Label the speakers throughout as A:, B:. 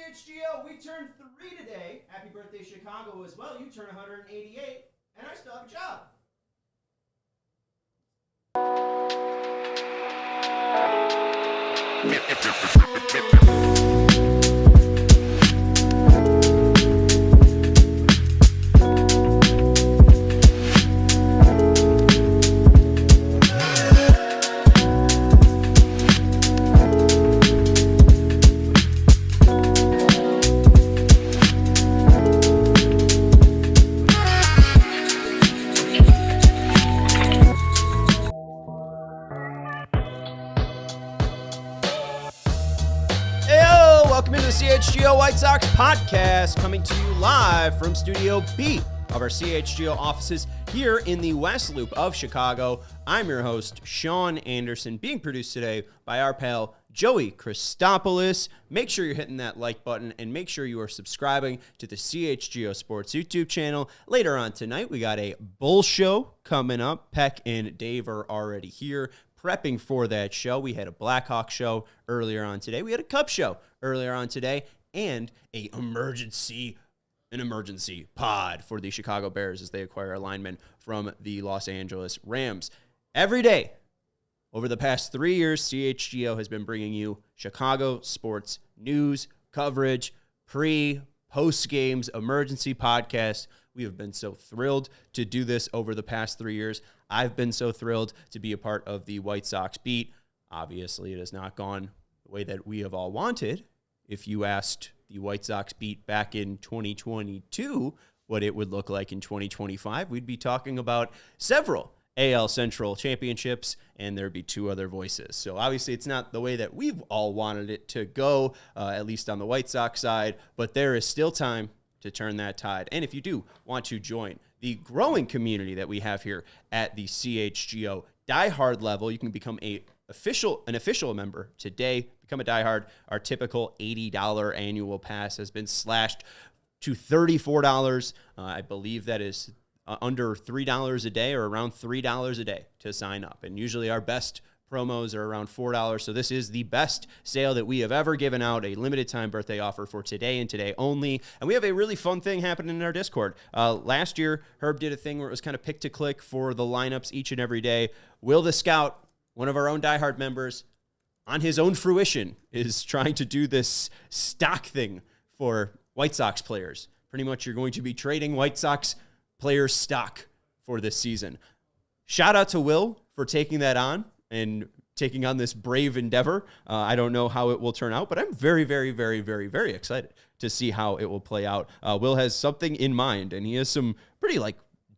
A: CHGO, we turned 3 today. Happy birthday, Chicago, as well. You turn 188, and I still have a job. CHGO White Sox Podcast, coming to you live from Studio B of our CHGO offices here in the West Loop of Chicago. I'm your host, Sean Anderson, being produced today by our pal, Joey Christopoulos. Make sure you're hitting that like button and make sure you are subscribing to the CHGO Sports YouTube channel. Later on tonight, we got a Bull Show coming up. Peck and Dave are already here prepping for that show. We had a Blackhawk show earlier on today. We had a Cub show earlier on today, and an emergency pod for the Chicago Bears as they acquire a lineman from the Los Angeles Rams. Every day over the past 3 years, CHGO has been bringing you Chicago sports news, coverage, post games, emergency podcast. We have been so thrilled to do this over the past 3 years. I've been so thrilled to be a part of the White Sox beat. Obviously, it has not gone the way that we have all wanted. If you asked the White Sox beat back in 2022 what it would look like in 2025, we'd be talking about several AL Central championships, and there'd be two other voices. So obviously it's not the way that we've all wanted it to go, at least on the White Sox side, but there is still time to turn that tide. And if you do want to join the growing community that we have here at the CHGO diehard level, you can become an official member today. Become a diehard. Our typical $80 annual pass has been slashed to $34. I believe that is under $3 a day, or around $3 a day to sign up. And usually our best promos are around $4. So this is the best sale that we have ever given out, a limited time birthday offer for today and today only. And we have a really fun thing happening in our Discord. Last year, Herb did a thing where it was kind of pick to click for the lineups each and every day. Will the Scout, one of our own diehard members, on his own fruition, is trying to do this stock thing for White Sox players. Pretty much you're going to be trading White Sox players stock for this season. Shout out to Will for taking that on and taking on this brave endeavor. I don't know how it will turn out, but I'm very, very, very, very, very excited to see how it will play out. Will has something in mind, and he has some pretty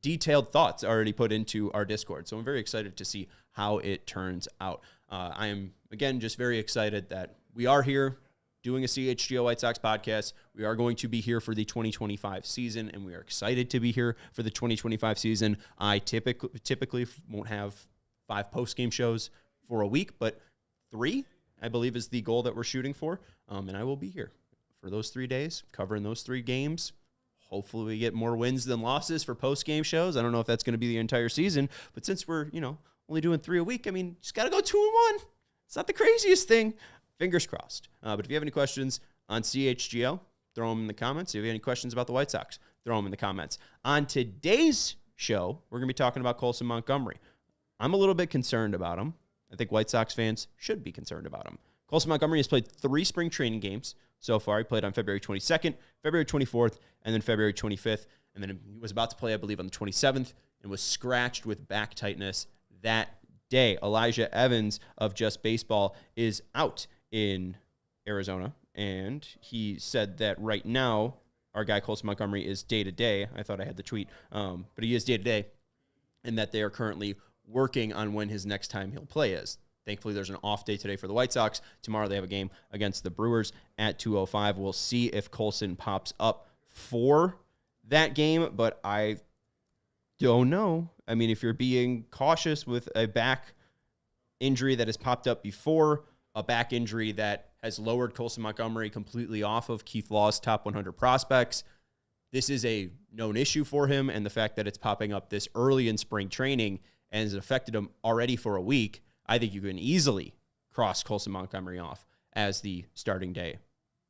A: detailed thoughts already put into our Discord. So I'm very excited to see how it turns out. I am, again, just very excited that we are here doing a CHGO White Sox podcast. We are going to be here for the 2025 season, and we are excited to be here for the 2025 season. I typically won't have 5 post-game shows for a week, but 3, I believe, is the goal that we're shooting for. And I will be here for those 3 days, covering those 3 games. Hopefully we get more wins than losses for post-game shows. I don't know if that's going to be the entire season, but since we're, only doing 3 a week, just got to go 2-1. It's not the craziest thing. Fingers crossed. But if you have any questions on CHGO, throw them in the comments. If you have any questions about the White Sox, throw them in the comments. On today's show, we're going to be talking about Colson Montgomery. I'm a little bit concerned about him. I think White Sox fans should be concerned about him. Colson Montgomery has played 3 spring training games so far. He played on February 22nd, February 24th, and then February 25th. And then he was about to play, I believe, on the 27th and was scratched with back tightness that day. Elijah Evans of Just Baseball is out in Arizona, and he said that right now our guy Colson Montgomery is day-to-day. I thought I had the tweet, but he is day-to-day, and that they are currently working on when his next time he'll play is. Thankfully, there's an off day today for the White Sox. Tomorrow they have a game against the Brewers at 2:05. We'll see if Colson pops up for that game, but I don't know. If you're being cautious with a back injury that has popped up before, a back injury that has lowered Colson Montgomery completely off of Keith Law's top 100 prospects, this is a known issue for him, and the fact that it's popping up this early in spring training and has affected him already for a week, I think you can easily cross Colson Montgomery off as the starting day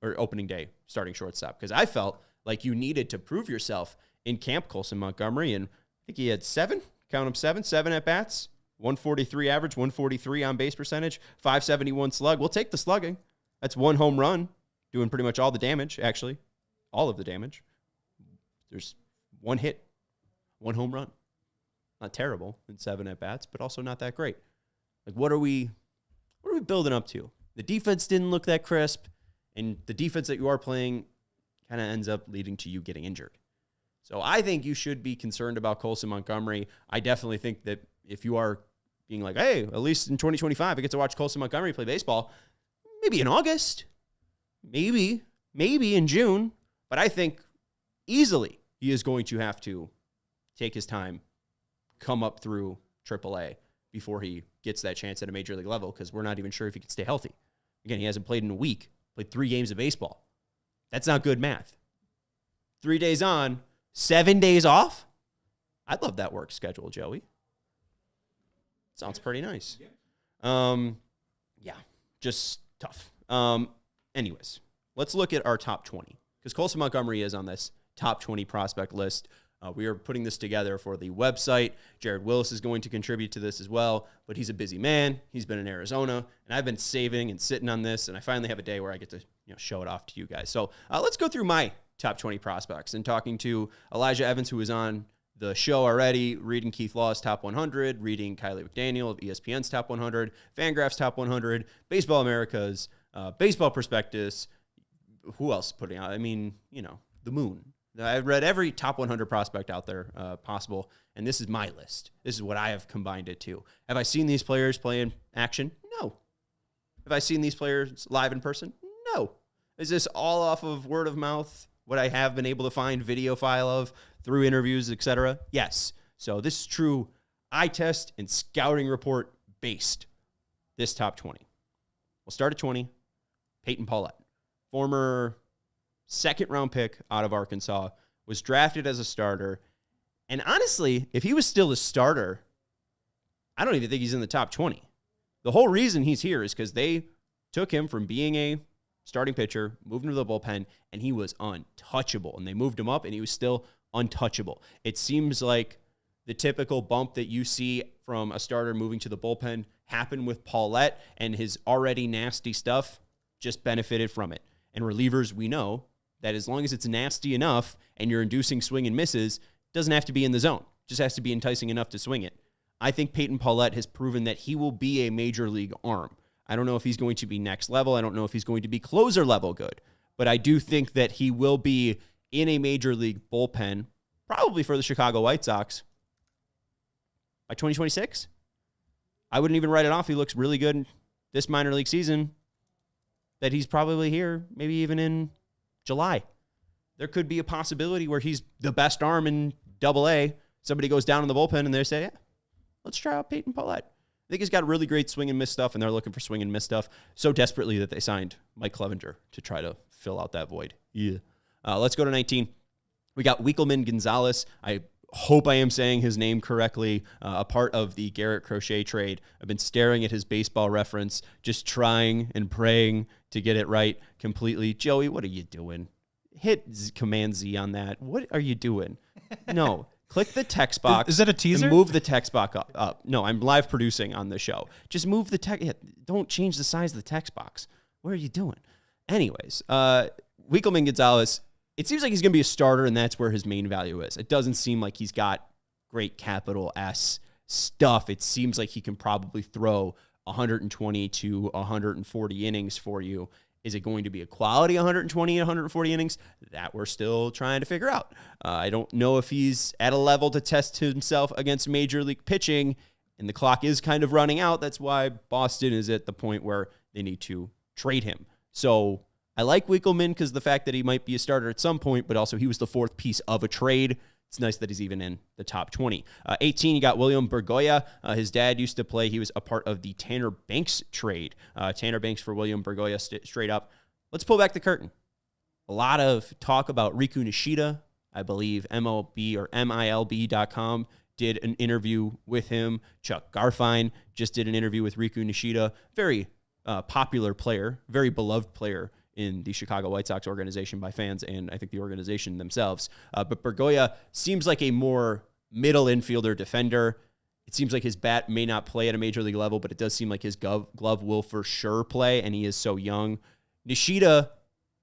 A: or opening day starting shortstop, because I felt like you needed to prove yourself in camp, Colson Montgomery, and I think he had seven at bats, 143 average, 143 on base percentage, 571 slug. We'll take the slugging. That's one home run, doing pretty much all the damage, actually. All of the damage. There's one hit, one home run. Not terrible in 7 at bats, but also not that great. Like, what are we building up to? The defense didn't look that crisp, and the defense that you are playing kind of ends up leading to you getting injured. So I think you should be concerned about Colson Montgomery. I definitely think that if you are being like, hey, at least in 2025, I get to watch Colson Montgomery play baseball, maybe in August, maybe in June, but I think easily he is going to have to take his time, come up through AAA before he gets that chance at a major league level, because we're not even sure if he can stay healthy. Again, he hasn't played in a week, played 3 games of baseball. That's not good math. 3 days on, 7 days off? I'd love that work schedule, Joey. Sounds pretty nice. Yeah, just tough. Anyways, let's look at our top 20, because Colson Montgomery is on this top 20 prospect list. We are putting this together for the website. Jared Willis is going to contribute to this as well, but he's a busy man. He's been in Arizona, and I've been saving and sitting on this, and I finally have a day where I get to show it off to you guys. So let's go through my top 20 prospects, and talking to Elijah Evans, who was on the show already, reading Keith Law's top 100, reading Kylie McDaniel of ESPN's top 100, Fangraphs top 100, Baseball America's, Baseball Prospectus. Who else putting out? I mean, the Moon. I've read every top 100 prospect out there possible, and this is my list. This is what I have combined it to. Have I seen these players play in action? No. Have I seen these players live in person? No. Is this all off of word of mouth, what I have been able to find video file of through interviews, etc.? Yes. So this is true eye test and scouting report based, this top 20. We'll start at 20, Peyton Paulette, former second-round pick out of Arkansas, was drafted as a starter. And honestly, if he was still a starter, I don't even think he's in the top 20. The whole reason he's here is because they took him from being a starting pitcher, moved him to the bullpen, and he was untouchable. And they moved him up, and he was still untouchable. It seems like the typical bump that you see from a starter moving to the bullpen happened with Paulette, and his already nasty stuff just benefited from it. And relievers, we know that as long as it's nasty enough and you're inducing swing and misses, doesn't have to be in the zone. Just has to be enticing enough to swing it. I think Peyton Paulette has proven that he will be a major league arm. I don't know if he's going to be next level. I don't know if he's going to be closer level good. But I do think that he will be in a major league bullpen, probably for the Chicago White Sox, by 2026. I wouldn't even write it off. He looks really good this minor league season, that he's probably here, maybe even in July. There could be a possibility where he's the best arm in AA. Somebody goes down in the bullpen and they say, yeah, let's try out Peyton Paulette. I think he's got really great swing and miss stuff, and they're looking for swing and miss stuff so desperately that they signed Mike Clevenger to try to fill out that void. Yeah. Let's go to 19. We got Wikelman Gonzalez. I hope I am saying his name correctly. A part of the Garrett Crochet trade. I've been staring at his Baseball Reference, just trying and praying to get it right completely. Joey, what are you doing? Hit Command Z on that. What are you doing? No. Click the text box.
B: Is that a teaser?
A: And move the text box up. No, I'm live producing on the show. Just move the text. Don't change the size of the text box. What are you doing? Anyways, Wikelman Gonzalez, it seems like he's going to be a starter, and that's where his main value is. It doesn't seem like he's got great capital S stuff. It seems like he can probably throw 120 to 140 innings for you. Is it going to be a quality 120 and 140 innings? That we're still trying to figure out. I don't know if he's at a level to test himself against major league pitching, and the clock is kind of running out. That's why Boston is at the point where they need to trade him. So I like Wikelman because the fact that he might be a starter at some point, but also he was the fourth piece of a trade. It's nice that he's even in the top 20. 18, you got William Bergoya. His dad used to play. He was a part of the Tanner Banks trade. Tanner Banks for William Bergoya straight up. Let's pull back the curtain. A lot of talk about Riku Nishida. I believe MLB or MILB.com did an interview with him. Chuck Garfien just did an interview with Riku Nishida. Very popular player, very beloved player in the Chicago White Sox organization by fans and I think the organization themselves. But Bergoya seems like a more middle infielder defender. It seems like his bat may not play at a major league level, but it does seem like his glove will for sure play, and he is so young. Nishida,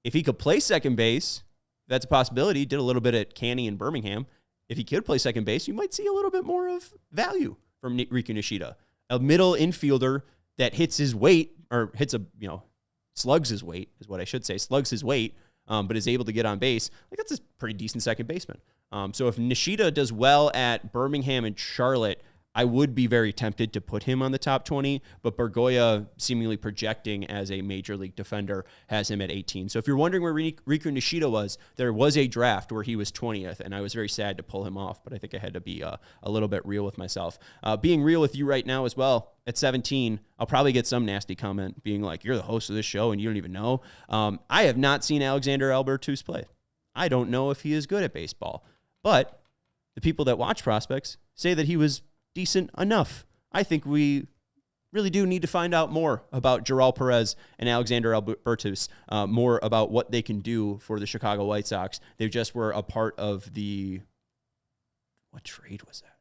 A: if he could play second base, that's a possibility. He did a little bit at Canny in Birmingham. If he could play second base, you might see a little bit more of value from Riku Nishida. A middle infielder that hits his weight, or slugs his weight is what I should say, slugs his weight, but is able to get on base. Like, that's a pretty decent second baseman. So if Nishida does well at Birmingham and Charlotte, I would be very tempted to put him on the top 20, but Bergoya, seemingly projecting as a major league defender, has him at 18. So if you're wondering where Riku Nishida was, there was a draft where he was 20th, and I was very sad to pull him off, but I think I had to be a little bit real with myself. Being real with you right now as well, at 17, I'll probably get some nasty comment being like, you're the host of this show and you don't even know. I have not seen Alexander Albertus play. I don't know if he is good at baseball, but the people that watch prospects say that he was decent enough. I think we really do need to find out more about Joral Perez and Alexander Albertus, more about what they can do for the Chicago White Sox. They just were a part of what trade was that?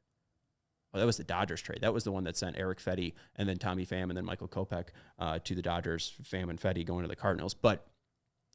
A: Oh, that was the Dodgers trade. That was the one that sent Eric Fetty and then Tommy Pham and then Michael Kopech to the Dodgers. Pham and Fetty going to the Cardinals. But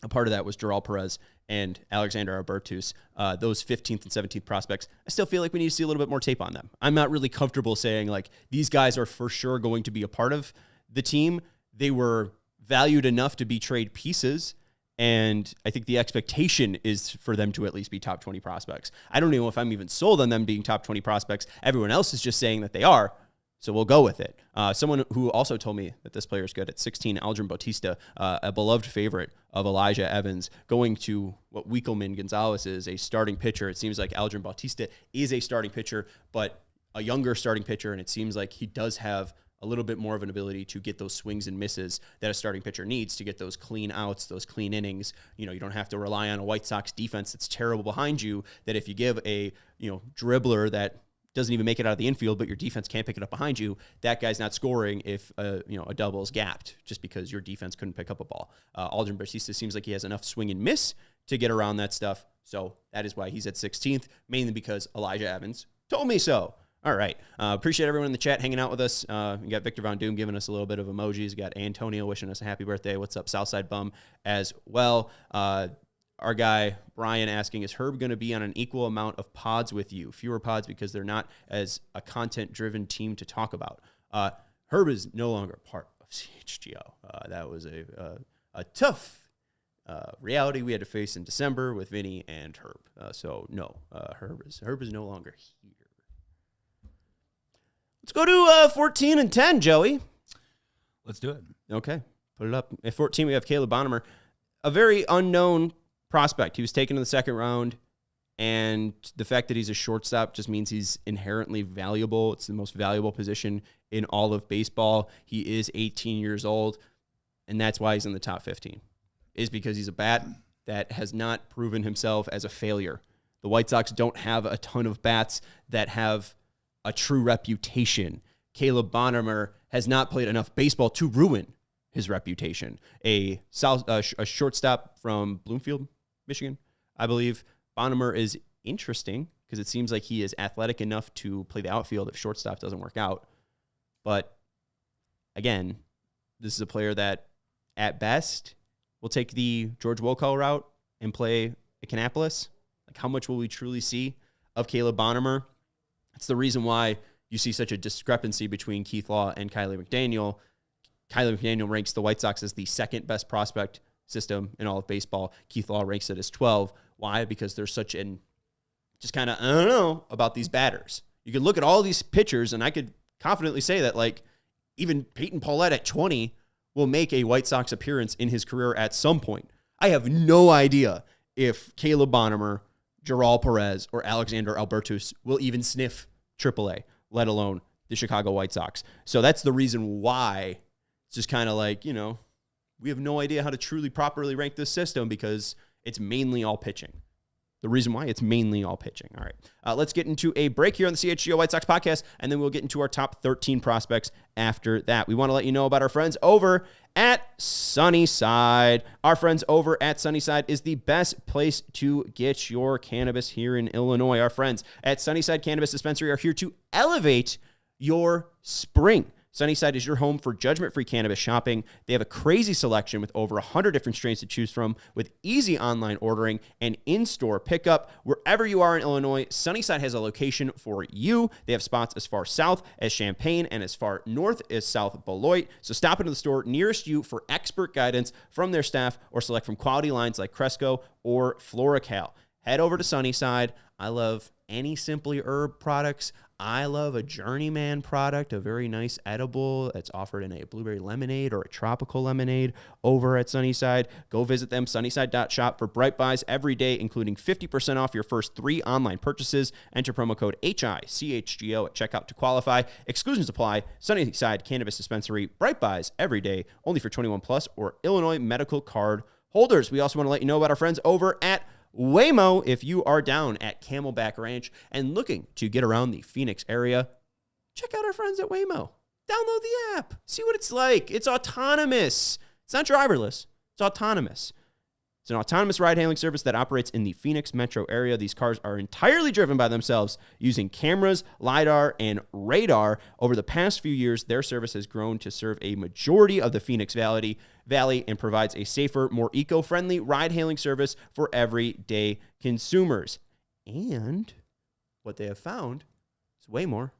A: a part of that was Joral Perez and Alexander Albertus, those 15th and 17th prospects. I still feel like we need to see a little bit more tape on them. I'm not really comfortable saying, like, these guys are for sure going to be a part of the team. They were valued enough to be trade pieces, and I think the expectation is for them to at least be top 20 prospects. I don't know if I'm even sold on them being top 20 prospects. Everyone else is just saying that they are. So we'll go with it. Someone who also told me that this player is good at 16, Aldrin Bautista, a beloved favorite of Elijah Evans, going to what Wikelman Gonzalez is, a starting pitcher. It seems like Aldrin Bautista is a starting pitcher, but a younger starting pitcher, and it seems like he does have a little bit more of an ability to get those swings and misses that a starting pitcher needs to get those clean outs, those clean innings. You don't have to rely on a White Sox defense that's terrible behind you, that if you give a dribbler that doesn't even make it out of the infield, but your defense can't pick it up behind you, that guy's not scoring if a double is gapped just because your defense couldn't pick up a ball. Aldrin Bautista seems like he has enough swing and miss to get around that stuff, so that is why he's at 16th, mainly because Elijah Evans told me so. All right. Appreciate everyone in the chat hanging out with us. We got Victor Von Doom giving us a little bit of emojis. We got Antonio wishing us a happy birthday. What's up, Southside Bum, as well. Our guy, Brian, asking, is Herb going to be on an equal amount of pods with you? Fewer pods because they're not as a content-driven team to talk about. Herb is no longer part of CHGO. That was a tough reality we had to face in December with Vinny and Herb. So, no, Herb is no longer here. Let's go to 14 and 10, Joey.
B: Let's do it.
A: Okay, put it up. At 14, we have Caleb Bonnemer, a very unknown prospect. He was taken in the second round, and the fact that he's a shortstop just means he's inherently valuable. It's the most valuable position in all of baseball. He is 18 years old, and that's why he's in the top 15, is because he's a bat that has not proven himself as a failure. The White Sox don't have a ton of bats that have a true reputation. Caleb Bonnemer has not played enough baseball to ruin his reputation. A shortstop from Bloomfield, Michigan, I believe. Bonnemer is interesting because it seems like he is athletic enough to play the outfield if shortstop doesn't work out. But again, this is a player that at best will take the George Wolkow route and play at Kannapolis. Like, how much will we truly see of Caleb Bonnemer? It's the reason why you see such a discrepancy between Keith Law and Kiley McDaniel. Kiley McDaniel ranks the White Sox as the second best prospect system in all of baseball. Keith Law ranks it as 12. Why? Because there's such an, just kind of, I don't know about these batters. You can look at all these pitchers, and I could confidently say that, like, even Peyton Paulette at 20 will make a White Sox appearance in his career at some point. I have no idea if Caleb Bonnemer, Joral Perez, or Alexander Albertus will even sniff AAA, let alone the Chicago White Sox. So that's the reason why it's just kind of like, we have no idea how to truly properly rank this system because it's mainly all pitching. The reason why, it's mainly all pitching. All right, let's get into a break here on the CHGO White Sox podcast, and then we'll get into our top 13 prospects after that. We want to let you know about our friends over at Sunnyside. Our friends over at Sunnyside is the best place to get your cannabis here in Illinois. Our friends at Sunnyside Cannabis Dispensary are here to elevate your spring. Sunnyside is your home for judgment-free cannabis shopping. They have a crazy selection with over 100 different strains to choose from, with easy online ordering and in-store pickup. Wherever you are in Illinois, Sunnyside has a location for you. They have spots as far south as Champaign and as far north as South Beloit. So stop into the store nearest you for expert guidance from their staff or select from quality lines like Cresco or FloraCal. Head over to Sunnyside. I love any Simply Herb products. I love a Journeyman product, a very nice edible that's offered in a blueberry lemonade or a tropical lemonade over at Sunnyside. Go visit them, sunnyside.shop, for Bright Buys every day, including 50% off your first 3 online purchases. Enter promo code HICHGO at checkout to qualify. Exclusions apply. Sunnyside Cannabis Dispensary, Bright Buys every day, only for 21 plus or Illinois medical card holders. We also want to let you know about our friends over at Waymo. If you are down at Camelback Ranch and looking to get around the Phoenix area, check out our friends at Waymo. Download the app. See what it's like. It's autonomous. It's not driverless. It's autonomous. It's an autonomous ride-hailing service that operates in the Phoenix metro area. These cars are entirely driven by themselves using cameras, LiDAR, and radar. Over the past few years, their service has grown to serve a majority of the Phoenix Valley and provides a safer, more eco-friendly ride-hailing service for everyday consumers. And what they have found is Waymore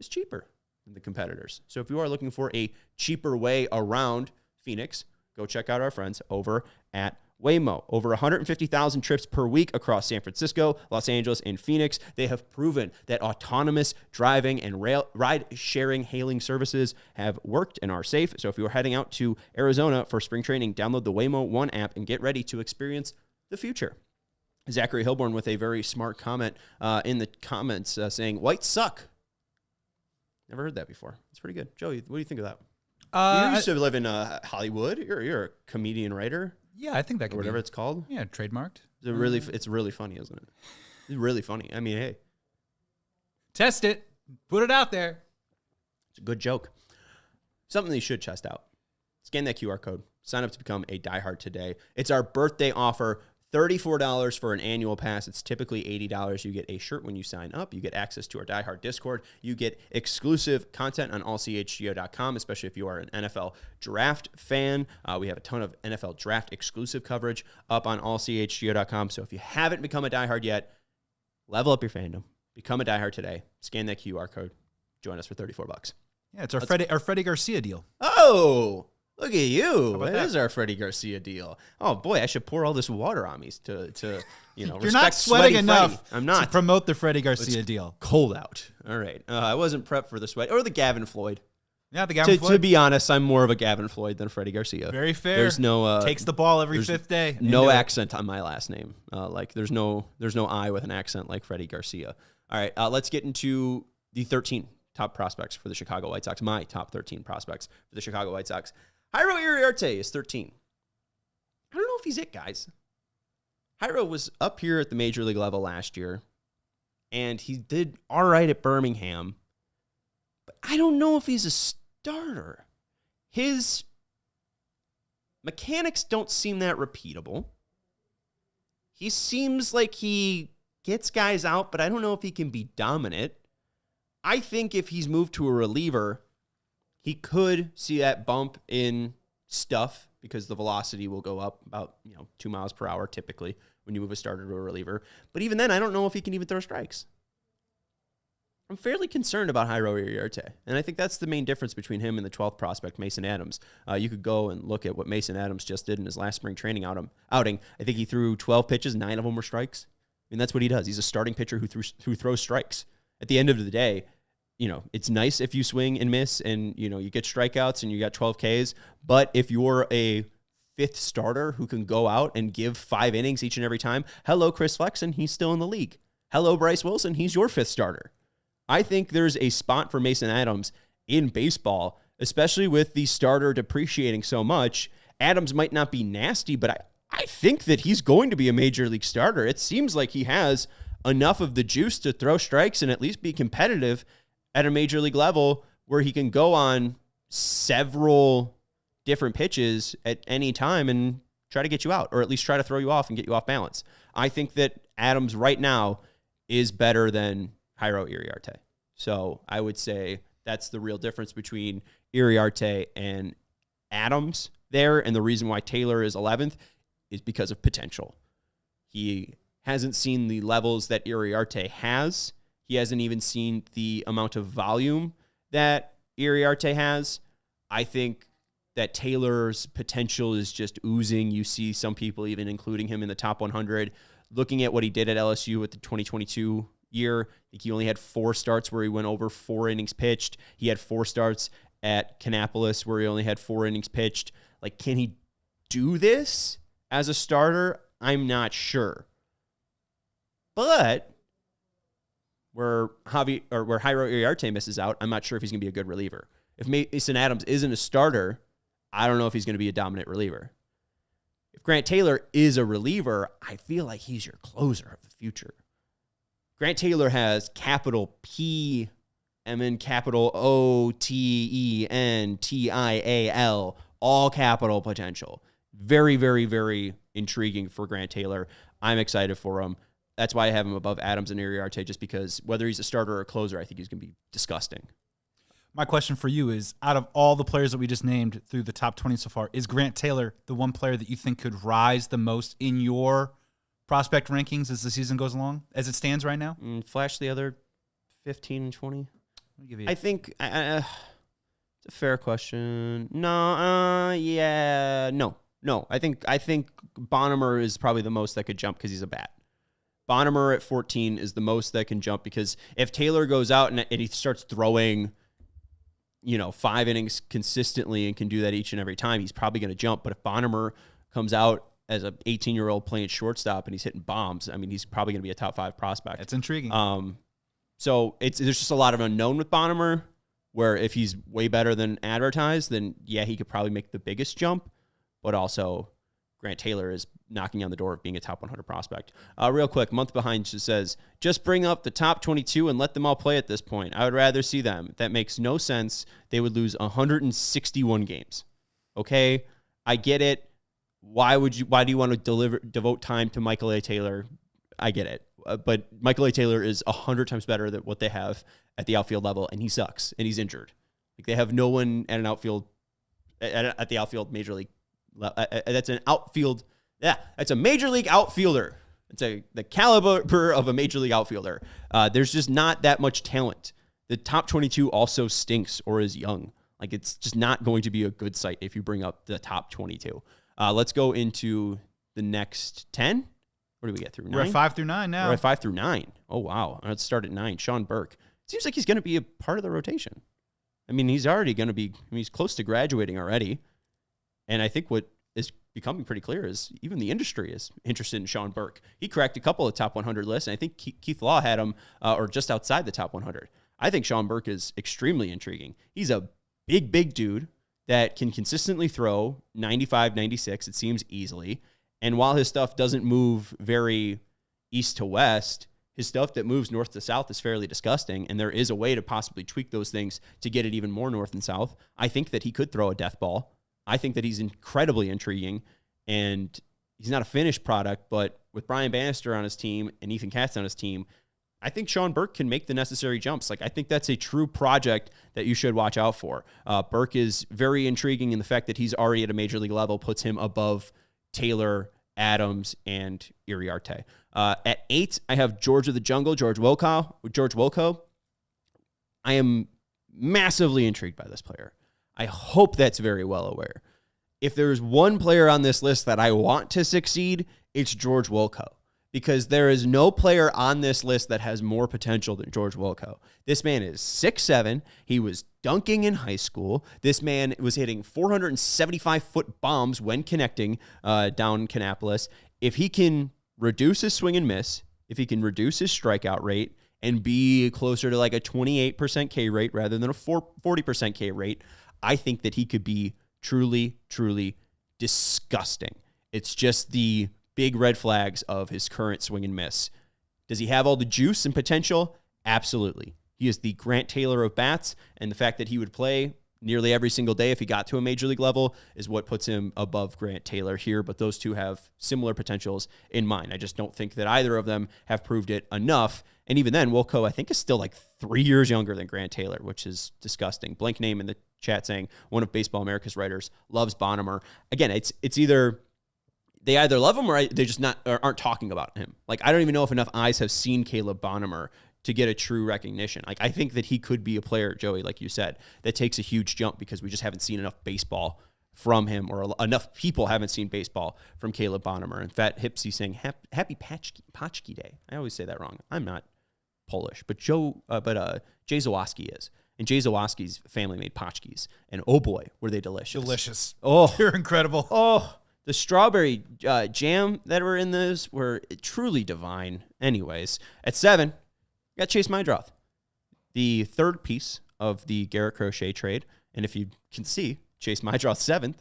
A: is cheaper than the competitors. So if you are looking for a cheaper way around Phoenix, go check out our friends over at Waymo. Over 150,000 trips per week across San Francisco, Los Angeles, and Phoenix. They have proven that autonomous driving and ride-sharing hailing services have worked and are safe. So if you're heading out to Arizona for spring training, download the Waymo One app and get ready to experience the future. Zachary Hilborn with a very smart comment in the comments saying, "Whites suck." Never heard that before. It's pretty good. Joey, what do you think of that? You used to live in Hollywood. You're a comedian writer.
B: Yeah, I think that could
A: or whatever it's called.
B: Yeah, trademarked.
A: It's really funny, isn't it? It's really funny. I mean, hey.
B: Test it. Put it out there.
A: It's a good joke. Something that you should test out. Scan that QR code. Sign up to become a diehard today. It's our birthday offer. $34 for an annual pass. It's typically $80. You get a shirt when you sign up. You get access to our Die Hard Discord. You get exclusive content on ALLCITY.com, especially if you are an NFL draft fan. We have a ton of NFL draft exclusive coverage up on ALLCITY.com. So if you haven't become a Die Hard yet, level up your fandom. Become a Die Hard today. Scan that QR code. Join us for $34.
B: Yeah, it's our Freddie Garcia deal.
A: Oh, look at you. That is our Freddie Garcia deal. Oh, boy, I should pour all this water on me to
B: You're not sweating enough
A: I'm not.
B: to promote the Freddie Garcia deal.
A: Cold out. All right. I wasn't prepped for the sweat. Or the Gavin Floyd.
B: Yeah, the Gavin Floyd.
A: To be honest, I'm more of a Gavin Floyd than Freddie Garcia.
B: Very fair.
A: There's no...
B: takes the ball every fifth day.
A: No accent on my last name. There's no I with an accent like Freddie Garcia. All right, let's get into the 13 top prospects for the Chicago White Sox. My top 13 prospects for the Chicago White Sox. Jairo Iriarte is 13. I don't know if he's it, guys. Jairo was up here at the major league level last year, and he did all right at Birmingham, but I don't know if he's a starter. His mechanics don't seem that repeatable. He seems like he gets guys out, but I don't know if he can be dominant. I think if he's moved to a reliever, he could see that bump in stuff because the velocity will go up about 2 miles per hour typically when you move a starter to a reliever. But even then, I don't know if he can even throw strikes. I'm fairly concerned about Jairo Iriarte, and I think that's the main difference between him and the 12th prospect, Mason Adams. You could go and look at what Mason Adams just did in his last spring training outing. I think he threw 12 pitches, 9 of them were strikes. I mean, that's what he does. He's a starting pitcher who throws strikes. At the end of the day, it's nice if you swing and miss and, you get strikeouts and you got 12 Ks. But if you're a 5th starter who can go out and give 5 innings each and every time, hello, Chris Flexen, he's still in the league. Hello, Bryce Wilson, he's your 5th starter. I think there's a spot for Mason Adams in baseball, especially with the starter depreciating so much. Adams might not be nasty, but I think that he's going to be a major league starter. It seems like he has enough of the juice to throw strikes and at least be competitive at a major league level where he can go on several different pitches at any time and try to get you out, or at least try to throw you off and get you off balance. I think that Adams right now is better than Jairo Iriarte. So I would say that's the real difference between Iriarte and Adams there. And the reason why Taylor is 11th is because of potential. He hasn't seen the levels that Iriarte has. He hasn't even seen the amount of volume that Iriarte has. I think that Taylor's potential is just oozing. You see some people even including him in the top 100. Looking at what he did at LSU with the 2022 year, I think he only had 4 starts where he went over 4 innings pitched. He had 4 starts at Kannapolis where he only had 4 innings pitched. Like, can he do this as a starter? I'm not sure. But where Jairo Iriarte misses out, I'm not sure if he's going to be a good reliever. If Mason Adams isn't a starter, I don't know if he's going to be a dominant reliever. If Grant Taylor is a reliever, I feel like he's your closer of the future. Grant Taylor has capital P and then capital OTENTIAL, all capital potential. Very, very, very intriguing for Grant Taylor. I'm excited for him. That's why I have him above Adams and Iriarte, just because whether he's a starter or a closer, I think he's going to be disgusting.
B: My question for you is, out of all the players that we just named through the top 20 so far, is Grant Taylor the one player that you think could rise the most in your prospect rankings as the season goes along, as it stands right now?
A: Flash the other 15 and 20. I think it's a fair question. No. I think Bonnemer is probably the most that could jump because he's a bat. Bonnemer at 14 is the most that can jump, because if Taylor goes out and he starts throwing 5 innings consistently and can do that each and every time, he's probably going to jump. But if Bonnemer comes out as an 18-year-old playing shortstop and he's hitting bombs, I mean, he's probably going to be a top 5 prospect.
B: That's intriguing.
A: So there's just a lot of unknown with Bonnemer, where if he's way better than advertised, then yeah, he could probably make the biggest jump. But also, Grant Taylor is knocking on the door of being a top 100 prospect. Real quick, Month Behind just says, just bring up the top 22 and let them all play at this point. I would rather see them. That makes no sense. They would lose 161 games. Okay, I get it. Why do you want to devote time to Michael A. Taylor? I get it. But Michael A. Taylor is 100 times better than what they have at the outfield level, and he sucks, and he's injured. Like, they have no one at an outfield at the outfield major league. That's an outfield. Yeah, that's a major league outfielder. It's the caliber of a major league outfielder. There's just not that much talent. The top 22 also stinks or is young. Like, it's just not going to be a good sight if you bring up the top 22. Let's go into the next 10. What do we get through? 9?
B: We're at 5 through 9 now.
A: We're at 5 through 9. Oh, wow. Let's start at 9. Sean Burke. Seems like he's going to be a part of the rotation. I mean, he's already going to be, he's close to graduating already. And I think what is becoming pretty clear is even the industry is interested in Sean Burke. He cracked a couple of top 100 lists, and I think Keith Law had him or just outside the top 100. I think Sean Burke is extremely intriguing. He's a big dude that can consistently throw 95, 96, it seems, easily. And while his stuff doesn't move very east to west, his stuff that moves north to south is fairly disgusting, and there is a way to possibly tweak those things to get it even more north and south. I think that he could throw a death ball. I think that he's incredibly intriguing, and he's not a finished product, but with Brian Bannister on his team and Ethan Katz on his team, I think Sean Burke can make the necessary jumps. Like, I think that's a true project that you should watch out for. Burke is very intriguing in the fact that he's already at a major league level, puts him above Taylor, Adams, and Iriarte. At 8, I have George of the Jungle, George Wilco. I am massively intrigued by this player. I hope that's very well aware. If there's one player on this list that I want to succeed, it's George Wilco, because there is no player on this list that has more potential than George Wilco. This man is 6'7". He was dunking in high school. This man was hitting 475-foot bombs when connecting down Kannapolis. If he can reduce his swing and miss, if he can reduce his strikeout rate and be closer to like a 28% K rate rather than a 40% K rate, I think that he could be truly, truly disgusting. It's just the big red flags of his current swing and miss. Does he have all the juice and potential? Absolutely. He is the Grant Taylor of bats, and the fact that he would play nearly every single day if he got to a major league level is what puts him above Grant Taylor here. But those two have similar potentials in mind. I just don't think that either of them have proved it enough. And even then, Wilco, I think, is still like 3 years younger than Grant Taylor, which is disgusting. Blank name in the chat saying one of Baseball America's writers loves Bonham. Again, it's either they either love him or they just aren't talking about him. Like, I don't even know if enough eyes have seen Caleb Bonham to get a true recognition. Like, I think that he could be a player, Joey, like you said, that takes a huge jump because we just haven't seen enough baseball from him, or enough people haven't seen baseball from Caleb Bonham. In fact, Hipsy saying Happy Paczki Day. I always say that wrong. I'm not Polish, but Jay Zawaski is. And Jay Zawaski's family made paczkis. And oh boy, were they delicious.
B: Delicious.
A: Oh,
B: they're incredible.
A: Oh, the strawberry jam that were in those were truly divine. Anyways, at 7, got Chase Meidroth, the third piece of the Garrett Crochet trade. And if you can see, Chase Meidroth 7th,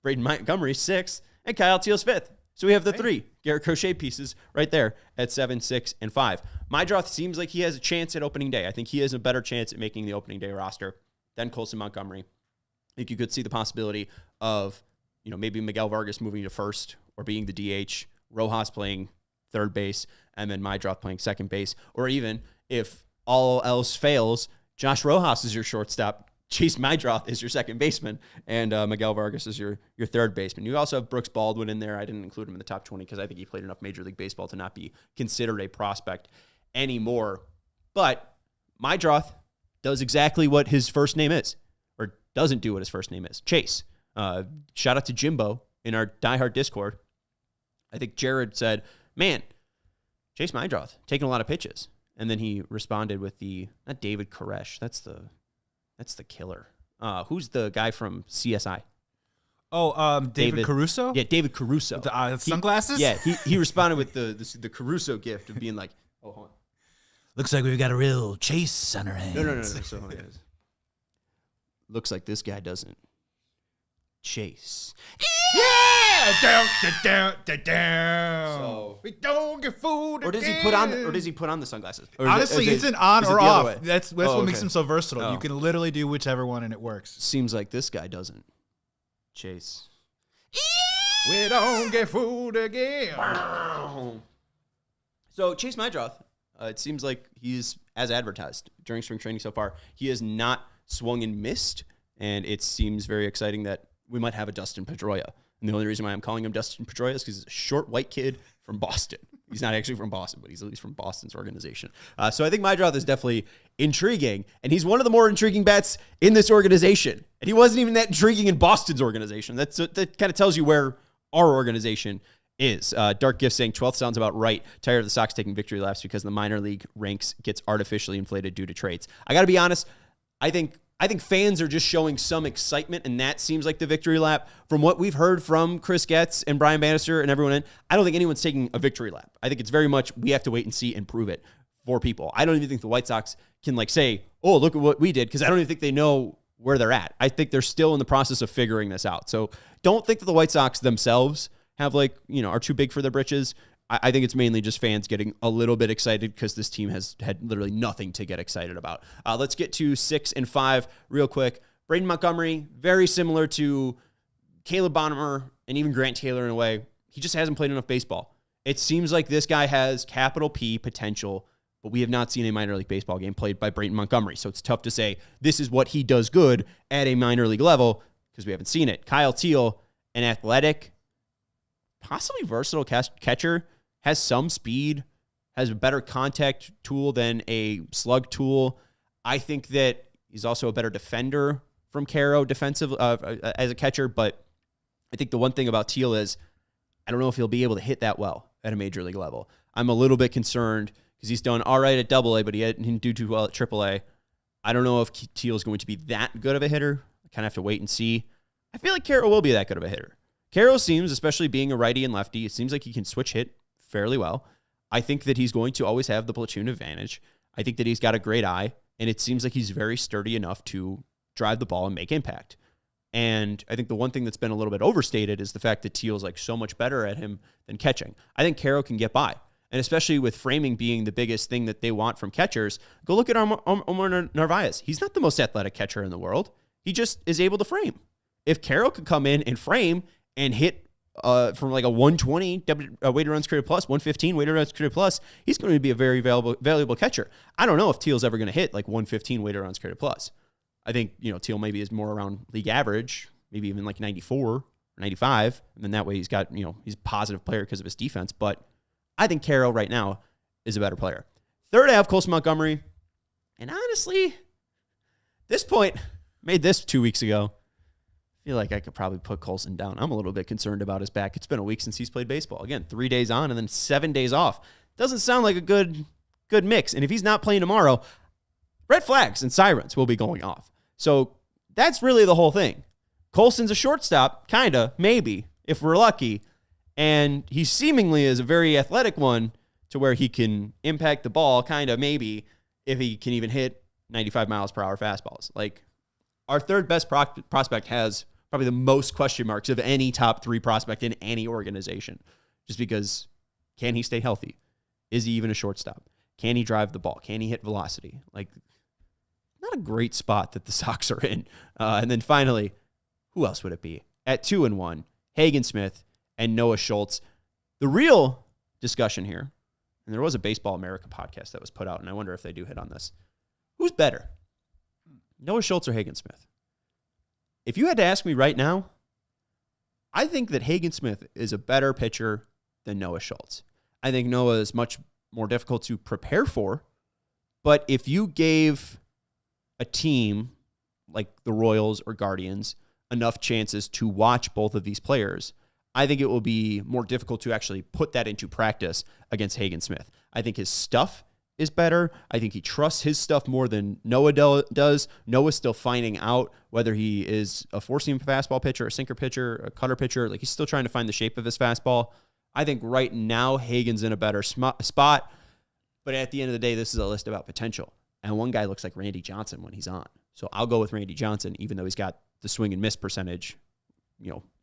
A: Braden Montgomery 6th, and Kyle Teals 5th. So we have the 3 Garrett Crochet pieces right there at 7, 6, and 5. Meidroth seems like he has a chance at opening day. I think he has a better chance at making the opening day roster than Colson Montgomery. I think you could see the possibility of, maybe Miguel Vargas moving to first or being the DH, Rojas playing third base, and then Meidroth playing second base. Or even if all else fails, Josh Rojas is your shortstop, Chase Meidroth is your second baseman, and Miguel Vargas is your third baseman. You also have Brooks Baldwin in there. I didn't include him in the top 20 because I think he played enough Major League Baseball to not be considered a prospect anymore. But Meidroth does exactly what his first name is, or doesn't do what his first name is. Chase. Shout out to Jimbo in our diehard Discord. I think Jared said, man, Chase Meidroth taking a lot of pitches. And then he responded with not David Koresh. That's the killer. Who's the guy from CSI?
B: Oh, David Caruso?
A: Yeah, David Caruso.
B: The sunglasses?
A: He responded with the Caruso gift of being like, oh, hold on.
B: Looks like we've got a real chase on our hands.
A: No. So, looks like this guy doesn't chase.
B: Yeah! Down.
A: So,
B: we don't get food
A: or does he put on the sunglasses? Or
B: honestly, it's an on or off. That's what makes him so versatile.
A: Oh.
B: You can literally do whichever one and it works.
A: Seems like this guy doesn't chase.
B: We don't get food again.
A: So Chase Meidroth, it seems like he's as advertised during spring training so far. He has not swung and missed, and it seems very exciting that we might have a Dustin Pedroia. And the only reason why I'm calling him Dustin Pedroia is because he's a short white kid from Boston. He's not actually from Boston, but he's at least from Boston's organization. So I think Meidroth is definitely intriguing, and he's one of the more intriguing bats in this organization. And he wasn't even that intriguing in Boston's organization. That kind of tells you where our organization is. Dark Gift saying 12th sounds about right. Tired of the Sox taking victory laps because the minor league ranks gets artificially inflated due to trades. I got to be honest. I think fans are just showing some excitement, and that seems like the victory lap. From what we've heard from Chris Getz and Brian Bannister and everyone in, I don't think anyone's taking a victory lap. I think it's very much we have to wait and see and prove it for people. I don't even think the White Sox can say, oh, look at what we did, because I don't even think they know where they're at. I think they're still in the process of figuring this out. So don't think that the White Sox themselves have are too big for their britches. I think it's mainly just fans getting a little bit excited because this team has had literally nothing to get excited about. Let's get to 6 and 5 real quick. Braden Montgomery, very similar to Caleb Bonham and even Grant Taylor in a way. He just hasn't played enough baseball. It seems like this guy has capital P potential, but we have not seen a minor league baseball game played by Braden Montgomery. So it's tough to say this is what he does good at a minor league level because we haven't seen it. Kyle Teal, an athletic, possibly versatile catcher, has some speed, has a better contact tool than a slug tool. I think that he's also a better defender from Caro defensive as a catcher, but I think the one thing about Teal is I don't know if he'll be able to hit that well at a major league level. I'm a little bit concerned because he's done all right at AA, but he didn't do too well at AAA. I don't know if Teal is going to be that good of a hitter. I kind of have to wait and see. I feel like Caro will be that good of a hitter. Caro seems, especially being a righty and lefty, it seems like he can switch hit fairly well. I think that he's going to always have the platoon advantage. I think that he's got a great eye, and it seems like he's very sturdy enough to drive the ball and make impact. And I think the one thing that's been a little bit overstated is the fact that Teal's so much better at him than catching. I think Caro can get by. And especially with framing being the biggest thing that they want from catchers, go look at Omar Narvaez. He's not the most athletic catcher in the world. he just is able to frame. If Carroll could come in and frame and hit from like a 120 weighted runs created plus, 115 weighted runs created plus, he's going to be a very valuable catcher. I don't know if Teal's ever going to hit like 115 weighted runs created plus. I think, Teal maybe is more around league average, maybe even like 94 or 95. And then that way he's got, he's a positive player because of his defense. But I think Carroll right now is a better player. Third, I have Colson Montgomery. And honestly, this point, made this 2 weeks ago. I feel like I could probably put Colson down. I'm a little bit concerned about his back. It's been a week since he's played baseball. Again, 3 days on and then 7 days off. Doesn't sound like a good mix. And if he's not playing tomorrow, red flags and sirens will be going off. So that's really the whole thing. Colson's a shortstop, kind of, maybe, if we're lucky. And he seemingly is a very athletic one to where he can impact the ball, kind of, maybe, if he can even hit 95 miles per hour fastballs. Like, our third best prospect has probably the most question marks of any top 3 prospect in any organization. Just because, can he stay healthy? Is he even a shortstop? Can he drive the ball? Can he hit velocity? Like, not a great spot that the Sox are in. And then finally, who else would it be? At 2-1, Hagen Smith and Noah Schultz. The real discussion here, and there was a Baseball America podcast that was put out, and I wonder if they do hit on this. Who's better? Noah Schultz or Hagen Smith? If you had to ask me right now, I think that Hagen Smith is a better pitcher than Noah Schultz. I think Noah is much more difficult to prepare for, but if you gave a team like the Royals or Guardians enough chances to watch both of these players, I think it will be more difficult to actually put that into practice against Hagen Smith. I think his stuff is better. I think he trusts his stuff more than Noah does. Noah's still finding out whether he is a four-seam fastball pitcher, a sinker pitcher, a cutter pitcher. Like, he's still trying to find the shape of his fastball. I think right now Hagen's in a better spot. But at the end of the day, this is a list about potential. And one guy looks like Randy Johnson when he's on. So I'll go with Randy Johnson, even though he's got the swing and miss percentage,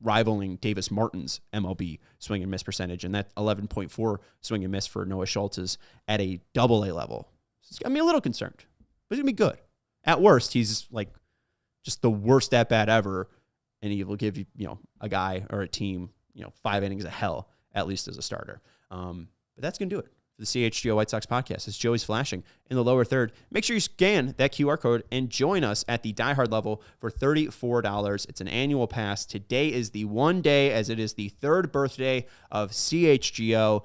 A: rivaling Davis Martin's MLB swing and miss percentage. And that 11.4 swing and miss for Noah Schultz is at a AA level. So it's got me a little concerned, but it's going to be good. At worst, he's like just the worst at-bat ever, and he will give you, a guy or a team, 5 innings of hell, at least as a starter. But that's going to do it for the CHGO White Sox podcast. As Joey's flashing in the lower third, make sure you scan that QR code and join us at the Die Hard level for $34. It's an annual pass. Today is the one day, as it is the third birthday of CHGO.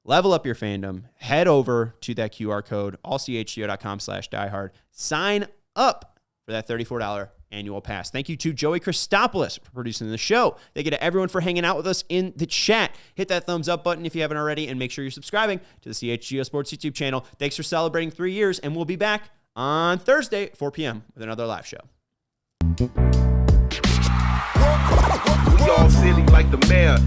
A: Level up your fandom. Head over to that QR code, allchgo.com/diehard. Sign up for that $34 annual pass. Thank you to Joey Christopoulos for producing the show. Thank you to everyone for hanging out with us in the chat. Hit that thumbs up button if you haven't already, and make sure you're subscribing to the CHGO Sports YouTube channel. Thanks for celebrating 3 years, and we'll be back on Thursday at 4 p.m. with another live show.
C: We all silly like the mayor.